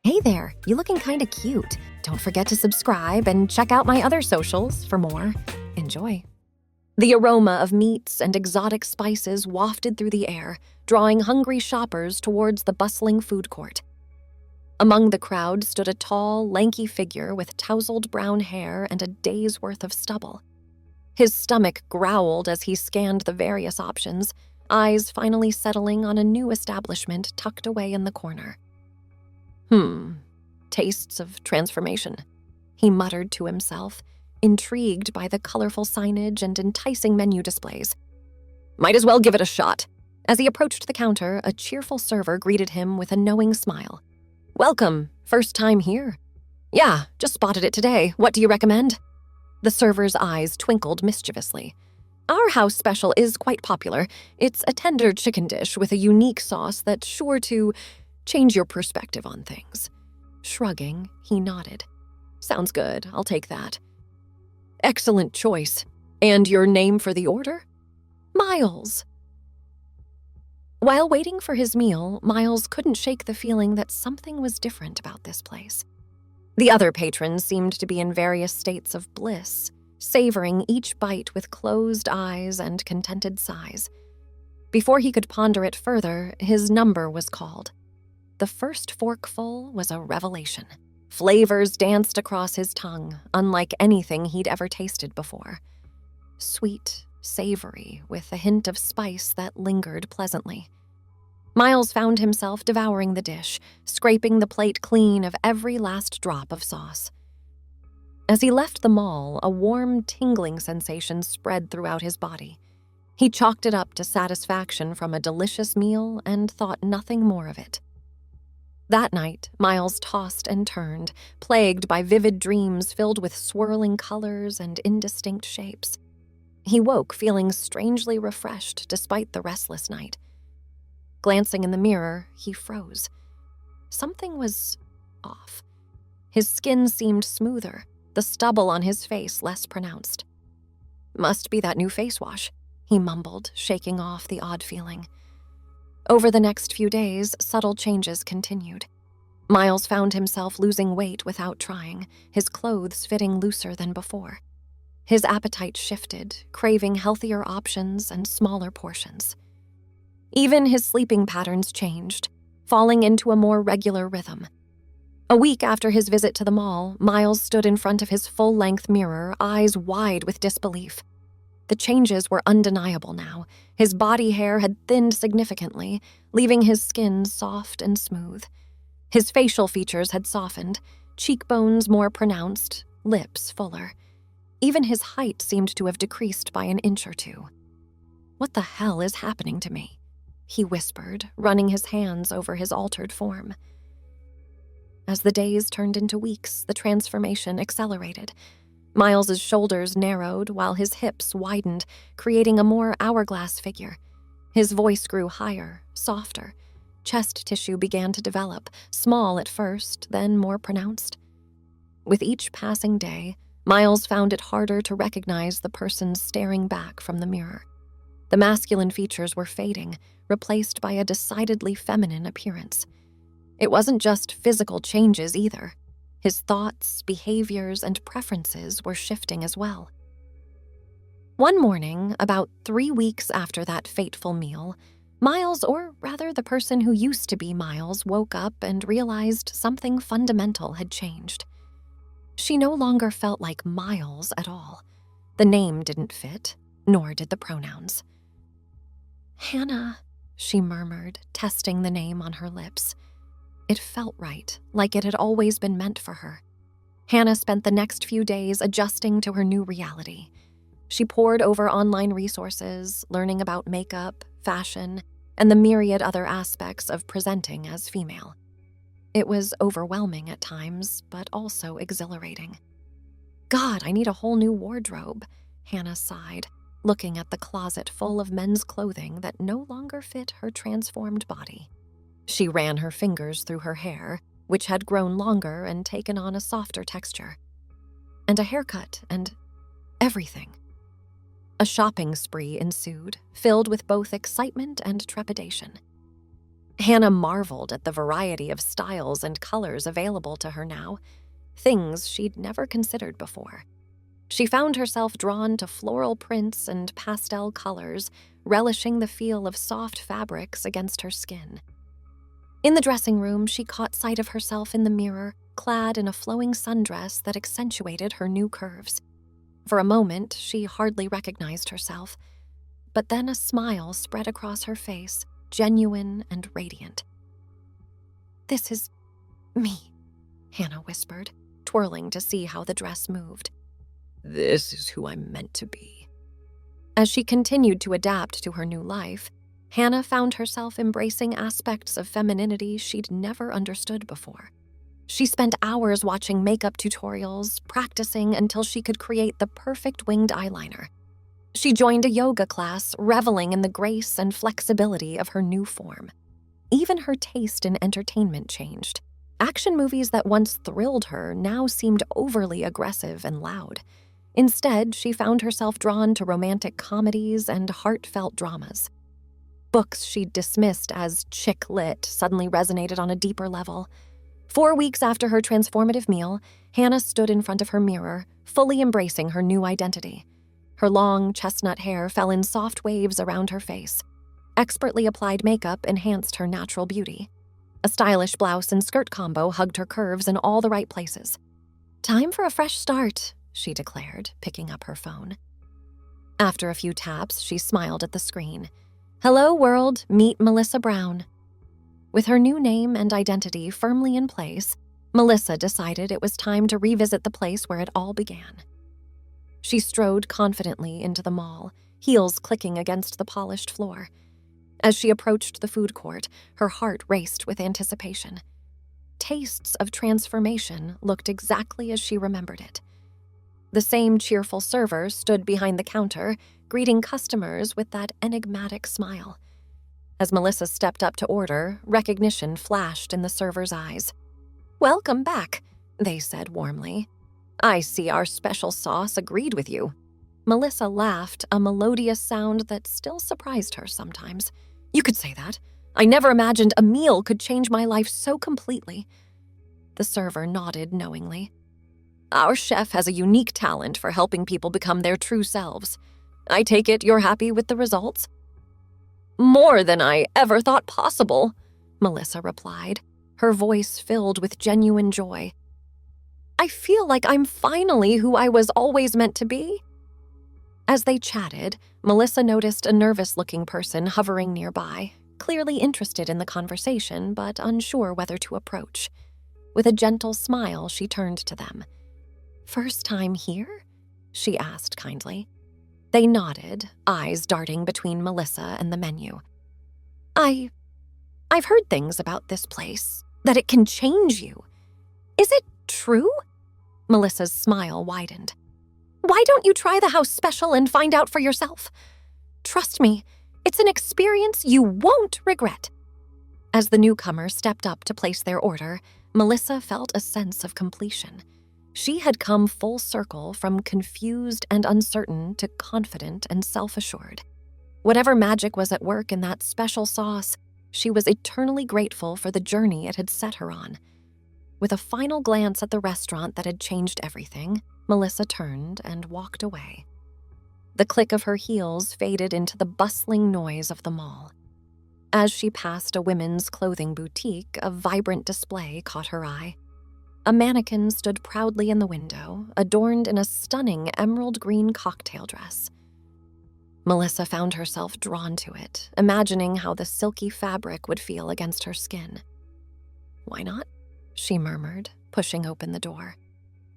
Hey there, you looking kinda cute. Don't forget to subscribe and check out my other socials for more. Enjoy. The aroma of meats and exotic spices wafted through the air, drawing hungry shoppers towards the bustling food court. Among the crowd stood a tall, lanky figure with tousled brown hair and a day's worth of stubble. His stomach growled as he scanned the various options, eyes finally settling on a new establishment tucked away in the corner. Tastes of transformation, he muttered to himself, intrigued by the colorful signage and enticing menu displays. Might as well give it a shot. As he approached the counter, a cheerful server greeted him with a knowing smile. Welcome, first time here. Yeah, just spotted it today. What do you recommend? The server's eyes twinkled mischievously. Our house special is quite popular. It's a tender chicken dish with a unique sauce that's sure to change your perspective on things. Shrugging, he nodded. Sounds good, I'll take that. Excellent choice. And your name for the order? Miles. While waiting for his meal, Miles couldn't shake the feeling that something was different about this place. The other patrons seemed to be in various states of bliss, savoring each bite with closed eyes and contented sighs. Before he could ponder it further, his number was called. The first forkful was a revelation. Flavors danced across his tongue, unlike anything he'd ever tasted before. Sweet, savory, with a hint of spice that lingered pleasantly. Miles found himself devouring the dish, scraping the plate clean of every last drop of sauce. As he left the mall, a warm, tingling sensation spread throughout his body. He chalked it up to satisfaction from a delicious meal and thought nothing more of it. That night, Miles tossed and turned, plagued by vivid dreams filled with swirling colors and indistinct shapes. He woke feeling strangely refreshed despite the restless night. Glancing in the mirror, he froze. Something was off. His skin seemed smoother, the stubble on his face less pronounced. Must be that new face wash, he mumbled, shaking off the odd feeling. Over the next few days, subtle changes continued. Miles found himself losing weight without trying, his clothes fitting looser than before. His appetite shifted, craving healthier options and smaller portions. Even his sleeping patterns changed, falling into a more regular rhythm. A week after his visit to the mall, Miles stood in front of his full-length mirror, eyes wide with disbelief. The changes were undeniable now. His body hair had thinned significantly, leaving his skin soft and smooth. His facial features had softened, cheekbones more pronounced, lips fuller. Even his height seemed to have decreased by an inch or two. What the hell is happening to me? He whispered, running his hands over his altered form. As the days turned into weeks, the transformation accelerated. Miles's shoulders narrowed while his hips widened, creating a more hourglass figure. His voice grew higher, softer. Chest tissue began to develop, small at first, then more pronounced. With each passing day, Miles found it harder to recognize the person staring back from the mirror. The masculine features were fading, replaced by a decidedly feminine appearance. It wasn't just physical changes either. His thoughts, behaviors, and preferences were shifting as well. One morning, about 3 weeks after that fateful meal, Miles, or rather the person who used to be Miles, woke up and realized something fundamental had changed. She no longer felt like Miles at all. The name didn't fit, nor did the pronouns. Hannah, she murmured, testing the name on her lips. It felt right, like it had always been meant for her. Hannah spent the next few days adjusting to her new reality. She pored over online resources, learning about makeup, fashion, and the myriad other aspects of presenting as female. It was overwhelming at times, but also exhilarating. God, I need a whole new wardrobe, Hannah sighed, looking at the closet full of men's clothing that no longer fit her transformed body. She ran her fingers through her hair, which had grown longer and taken on a softer texture. And a haircut, and everything. A shopping spree ensued, filled with both excitement and trepidation. Hannah marveled at the variety of styles and colors available to her now, things she'd never considered before. She found herself drawn to floral prints and pastel colors, relishing the feel of soft fabrics against her skin. In the dressing room, she caught sight of herself in the mirror, clad in a flowing sundress that accentuated her new curves. For a moment, she hardly recognized herself, but then a smile spread across her face, genuine and radiant. "This is me," Hannah whispered, twirling to see how the dress moved. "This is who I'm meant to be." As she continued to adapt to her new life, Hannah found herself embracing aspects of femininity she'd never understood before. She spent hours watching makeup tutorials, practicing until she could create the perfect winged eyeliner. She joined a yoga class, reveling in the grace and flexibility of her new form. Even her taste in entertainment changed. Action movies that once thrilled her now seemed overly aggressive and loud. Instead, she found herself drawn to romantic comedies and heartfelt dramas. Books she'd dismissed as chick lit suddenly resonated on a deeper level. 4 weeks after her transformative meal, Hannah stood in front of her mirror, fully embracing her new identity. Her long, chestnut hair fell in soft waves around her face. Expertly applied makeup enhanced her natural beauty. A stylish blouse and skirt combo hugged her curves in all the right places. "Time for a fresh start," she declared, picking up her phone. After a few taps, she smiled at the screen. "Hello, world, meet Melissa Brown." With her new name and identity firmly in place, Melissa decided it was time to revisit the place where it all began. She strode confidently into the mall, heels clicking against the polished floor. As she approached the food court, her heart raced with anticipation. Tastes of Transformation looked exactly as she remembered it. The same cheerful server stood behind the counter, greeting customers with that enigmatic smile. As Melissa stepped up to order, recognition flashed in the server's eyes. "Welcome back," they said warmly. "I see our special sauce agreed with you." Melissa laughed, a melodious sound that still surprised her sometimes. "You could say that. I never imagined a meal could change my life so completely." The server nodded knowingly. "Our chef has a unique talent for helping people become their true selves. I take it you're happy with the results?" "More than I ever thought possible," Melissa replied, her voice filled with genuine joy. "I feel like I'm finally who I was always meant to be." As they chatted, Melissa noticed a nervous-looking person hovering nearby, clearly interested in the conversation but unsure whether to approach. With a gentle smile, she turned to them. "First time here?" she asked kindly. They nodded, eyes darting between Melissa and the menu. I've heard things about this place, that it can change you. Is it true?" Melissa's smile widened. "Why don't you try the house special and find out for yourself? Trust me, it's an experience you won't regret." As the newcomer stepped up to place their order, Melissa felt a sense of completion. She had come full circle from confused and uncertain to confident and self-assured. Whatever magic was at work in that special sauce, she was eternally grateful for the journey it had set her on. With a final glance at the restaurant that had changed everything, Melissa turned and walked away. The click of her heels faded into the bustling noise of the mall. As she passed a women's clothing boutique, a vibrant display caught her eye. A mannequin stood proudly in the window, adorned in a stunning emerald green cocktail dress. Melissa found herself drawn to it, imagining how the silky fabric would feel against her skin. "Why not?" she murmured, pushing open the door.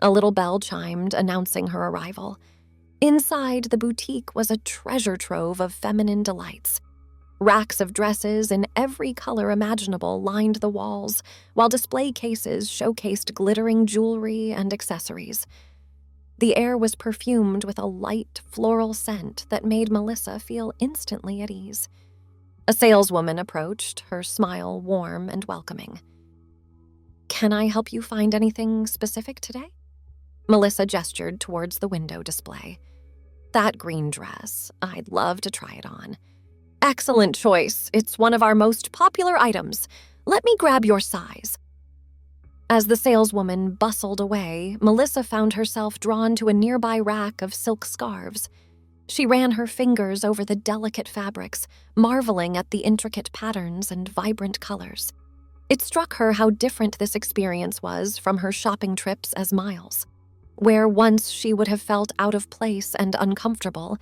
A little bell chimed, announcing her arrival. Inside the boutique was a treasure trove of feminine delights. Racks of dresses in every color imaginable lined the walls, while display cases showcased glittering jewelry and accessories. The air was perfumed with a light, floral scent that made Melissa feel instantly at ease. A saleswoman approached, her smile warm and welcoming. "Can I help you find anything specific today?" Melissa gestured towards the window display. "That green dress, I'd love to try it on. Excellent choice. It's one of our most popular items. Let me grab your size. As the saleswoman bustled away, Melissa found herself drawn to a nearby rack of silk scarves. She ran her fingers over the delicate fabrics, marveling at the intricate patterns and vibrant colors. It struck her how different this experience was from her shopping trips as Miles. Where once she would have felt out of place and uncomfortable,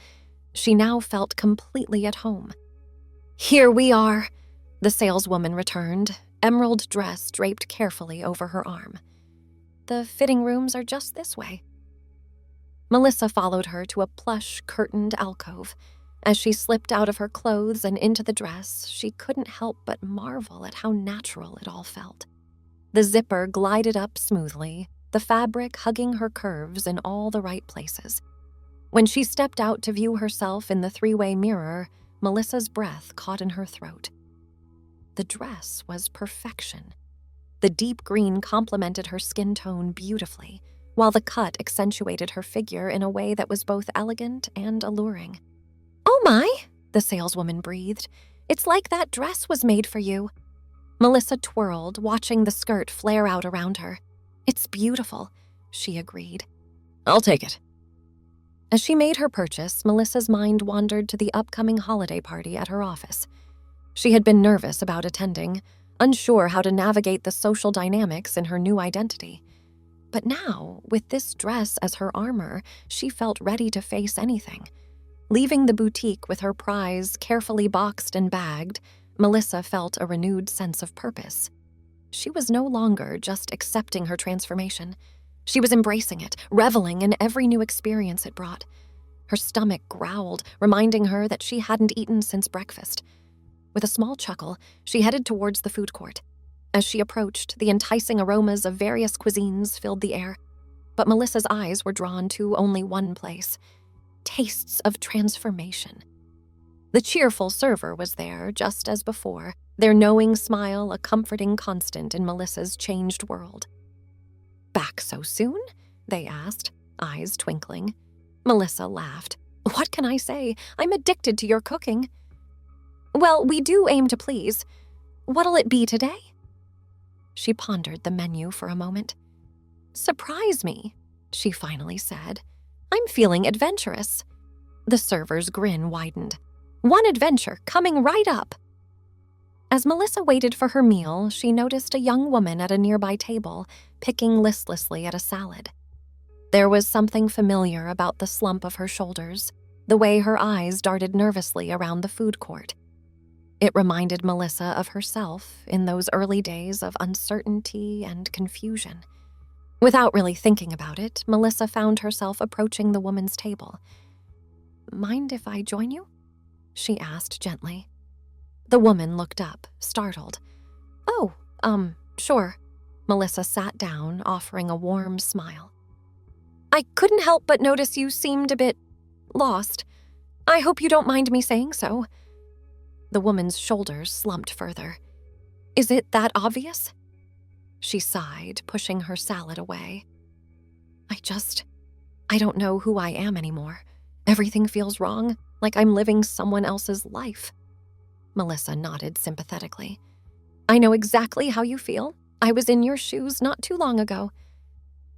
she now felt completely at home. "Here we are," the saleswoman returned, emerald dress draped carefully over her arm. "The fitting rooms are just this way." Melissa followed her to a plush, curtained alcove. As she slipped out of her clothes and into the dress, she couldn't help but marvel at how natural it all felt. The zipper glided up smoothly, the fabric hugging her curves in all the right places. When she stepped out to view herself in the three-way mirror, Melissa's breath caught in her throat. The dress was perfection. The deep green complemented her skin tone beautifully, while the cut accentuated her figure in a way that was both elegant and alluring. "Oh my," the saleswoman breathed. "It's like that dress was made for you." Melissa twirled, watching the skirt flare out around her. "It's beautiful," she agreed. "I'll take it." As she made her purchase, Melissa's mind wandered to the upcoming holiday party at her office. She had been nervous about attending, unsure how to navigate the social dynamics in her new identity. But now, with this dress as her armor, she felt ready to face anything. Leaving the boutique with her prize carefully boxed and bagged, Melissa felt a renewed sense of purpose. She was no longer just accepting her transformation. She was embracing it, reveling in every new experience it brought. Her stomach growled, reminding her that she hadn't eaten since breakfast. With a small chuckle, she headed towards the food court. As she approached, the enticing aromas of various cuisines filled the air. But Melissa's eyes were drawn to only one place: tastes of transformation. The cheerful server was there, just as before, their knowing smile a comforting constant in Melissa's changed world. "Back so soon?" they asked, eyes twinkling. Melissa laughed. "What can I say? I'm addicted to your cooking." "Well, we do aim to please. What'll it be today?" She pondered the menu for a moment. "Surprise me," she finally said. "I'm feeling adventurous." The server's grin widened. "One adventure coming right up." As Melissa waited for her meal, she noticed a young woman at a nearby table, picking listlessly at a salad. There was something familiar about the slump of her shoulders, the way her eyes darted nervously around the food court. It reminded Melissa of herself in those early days of uncertainty and confusion. Without really thinking about it, Melissa found herself approaching the woman's table. "Mind if I join you?" she asked gently. The woman looked up, startled. "Oh, sure." Melissa sat down, offering a warm smile. "I couldn't help but notice you seemed a bit lost. I hope you don't mind me saying so." The woman's shoulders slumped further. "Is it that obvious?" She sighed, pushing her salad away. I don't know who I am anymore. Everything feels wrong, like I'm living someone else's life." Melissa nodded sympathetically. "I know exactly how you feel. I was in your shoes not too long ago."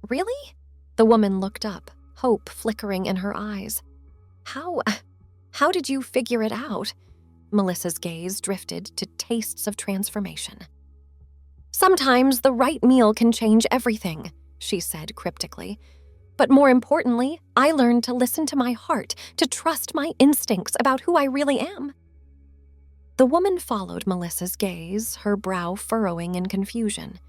"Really?" The woman looked up, hope flickering in her eyes. How did you figure it out?" Melissa's gaze drifted to tastes of transformation. "Sometimes the right meal can change everything," she said cryptically. "But more importantly, I learned to listen to my heart, to trust my instincts about who I really am." The woman followed Melissa's gaze, her brow furrowing in confusion.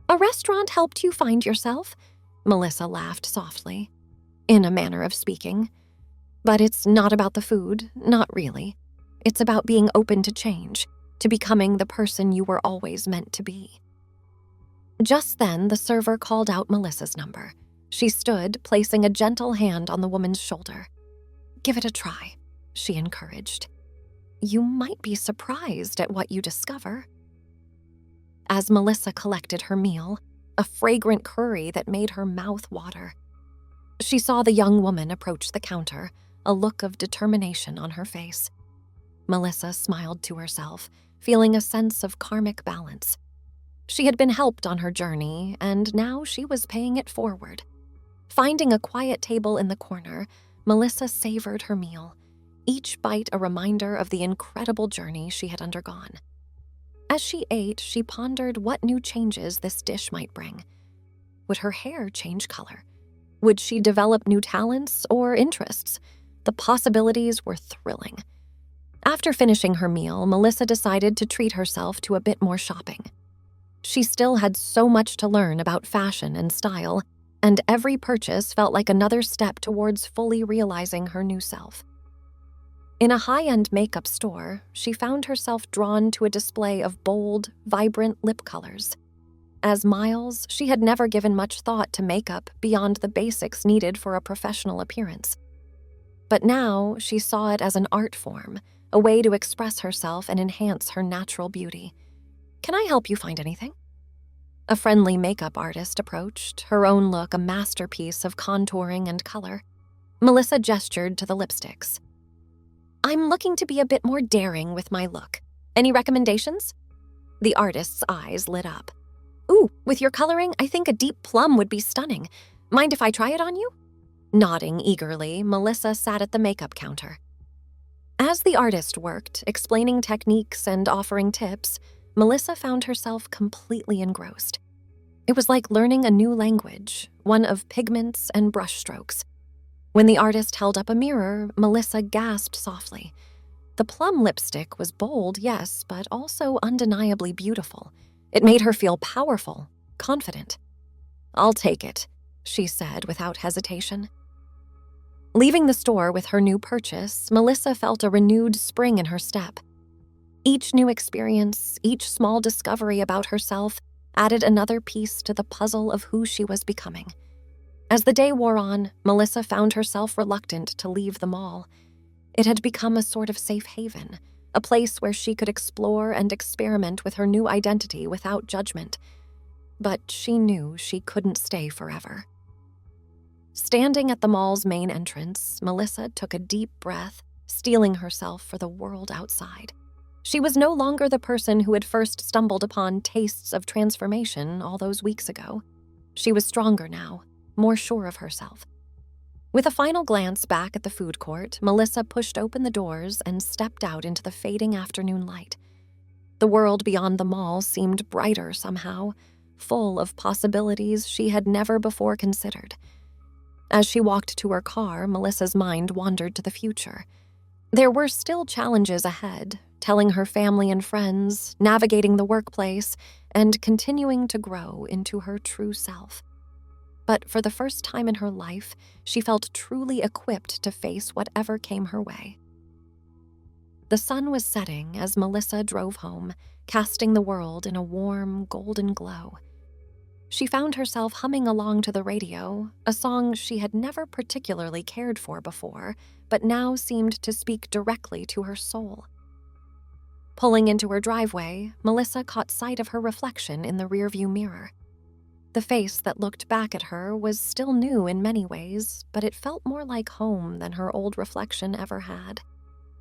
"A restaurant helped you find yourself?" Melissa laughed softly, in a manner of speaking. "But it's not about the food, not really. It's about being open to change, to becoming the person you were always meant to be." Just then, the server called out Melissa's number. She stood, placing a gentle hand on the woman's shoulder. "Give it a try," she encouraged. "You might be surprised at what you discover." As Melissa collected her meal, a fragrant curry that made her mouth water, she saw the young woman approach the counter, a look of determination on her face. Melissa smiled to herself, feeling a sense of karmic balance. She had been helped on her journey, and now she was paying it forward. Finding a quiet table in the corner, Melissa savored her meal, each bite a reminder of the incredible journey she had undergone. As she ate, she pondered what new changes this dish might bring. Would her hair change color? Would she develop new talents or interests? The possibilities were thrilling. After finishing her meal, Melissa decided to treat herself to a bit more shopping. She still had so much to learn about fashion and style, and every purchase felt like another step towards fully realizing her new self. In a high-end makeup store, she found herself drawn to a display of bold, vibrant lip colors. As Miles, she had never given much thought to makeup beyond the basics needed for a professional appearance. But now, she saw it as an art form, a way to express herself and enhance her natural beauty. "Can I help you find anything?" A friendly makeup artist approached, her own look a masterpiece of contouring and color. Melissa gestured to the lipsticks. "I'm looking to be a bit more daring with my look. Any recommendations?" The artist's eyes lit up. "Ooh, with your coloring, I think a deep plum would be stunning. Mind if I try it on you?" Nodding eagerly, Melissa sat at the makeup counter. As the artist worked, explaining techniques and offering tips, Melissa found herself completely engrossed. It was like learning a new language, one of pigments and brushstrokes. When the artist held up a mirror, Melissa gasped softly. The plum lipstick was bold, yes, but also undeniably beautiful. It made her feel powerful, confident. "I'll take it," she said without hesitation. Leaving the store with her new purchase, Melissa felt a renewed spring in her step. Each new experience, each small discovery about herself, added another piece to the puzzle of who she was becoming. As the day wore on, Melissa found herself reluctant to leave the mall. It had become a sort of safe haven, a place where she could explore and experiment with her new identity without judgment. But she knew she couldn't stay forever. Standing at the mall's main entrance, Melissa took a deep breath, steeling herself for the world outside. She was no longer the person who had first stumbled upon tastes of transformation all those weeks ago. She was stronger now, more sure of herself. With a final glance back at the food court, Melissa pushed open the doors and stepped out into the fading afternoon light. The world beyond the mall seemed brighter somehow, full of possibilities she had never before considered. As she walked to her car, Melissa's mind wandered to the future. There were still challenges ahead, telling her family and friends, navigating the workplace, and continuing to grow into her true self. But for the first time in her life, she felt truly equipped to face whatever came her way. The sun was setting as Melissa drove home, casting the world in a warm, golden glow. She found herself humming along to the radio, a song she had never particularly cared for before, but now seemed to speak directly to her soul. Pulling into her driveway, Melissa caught sight of her reflection in the rearview mirror. The face that looked back at her was still new in many ways, but it felt more like home than her old reflection ever had.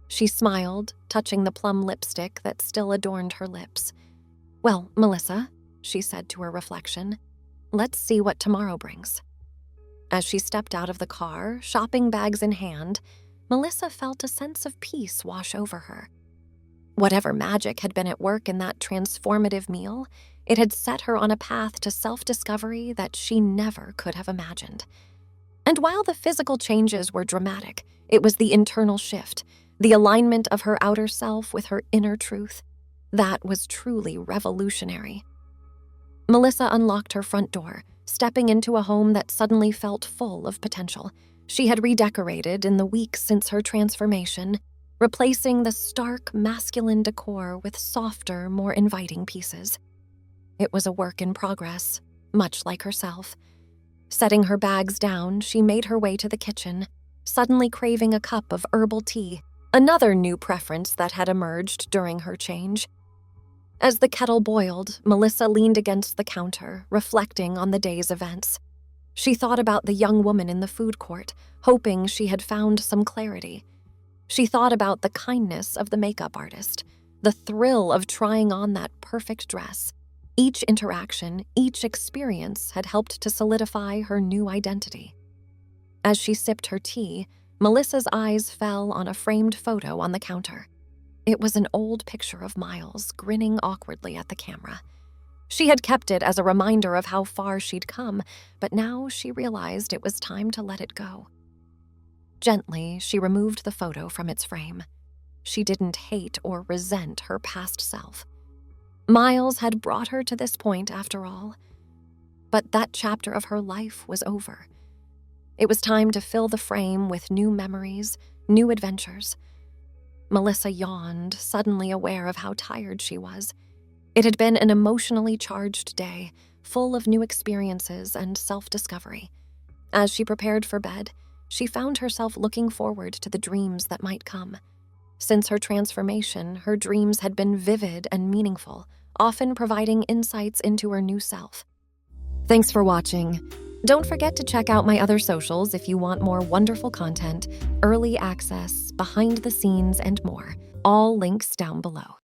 She smiled, touching the plum lipstick that still adorned her lips. "Well, Melissa," she said to her reflection, "let's see what tomorrow brings." As she stepped out of the car, shopping bags in hand, Melissa felt a sense of peace wash over her. Whatever magic had been at work in that transformative meal, it had set her on a path to self-discovery that she never could have imagined. And while the physical changes were dramatic, it was the internal shift, the alignment of her outer self with her inner truth, that was truly revolutionary. Melissa unlocked her front door, stepping into a home that suddenly felt full of potential. She had redecorated in the weeks since her transformation, replacing the stark masculine decor with softer, more inviting pieces. It was a work in progress, much like herself. Setting her bags down, she made her way to the kitchen, suddenly craving a cup of herbal tea, another new preference that had emerged during her change. As the kettle boiled, Melissa leaned against the counter, reflecting on the day's events. She thought about the young woman in the food court, hoping she had found some clarity. She thought about the kindness of the makeup artist, the thrill of trying on that perfect dress. Each interaction, each experience had helped to solidify her new identity. As she sipped her tea, Melissa's eyes fell on a framed photo on the counter. It was an old picture of Miles grinning awkwardly at the camera. She had kept it as a reminder of how far she'd come, but now she realized it was time to let it go. Gently, she removed the photo from its frame. She didn't hate or resent her past self. Miles had brought her to this point after all. But that chapter of her life was over. It was time to fill the frame with new memories, new adventures. Melissa yawned, suddenly aware of how tired she was. It had been an emotionally charged day, full of new experiences and self-discovery. As she prepared for bed, she found herself looking forward to the dreams that might come. Since her transformation, her dreams had been vivid and meaningful, often providing insights into her new self. Thanks for watching. Don't forget to check out my other socials if you want more wonderful content, early access, behind the scenes, and more. All links down below.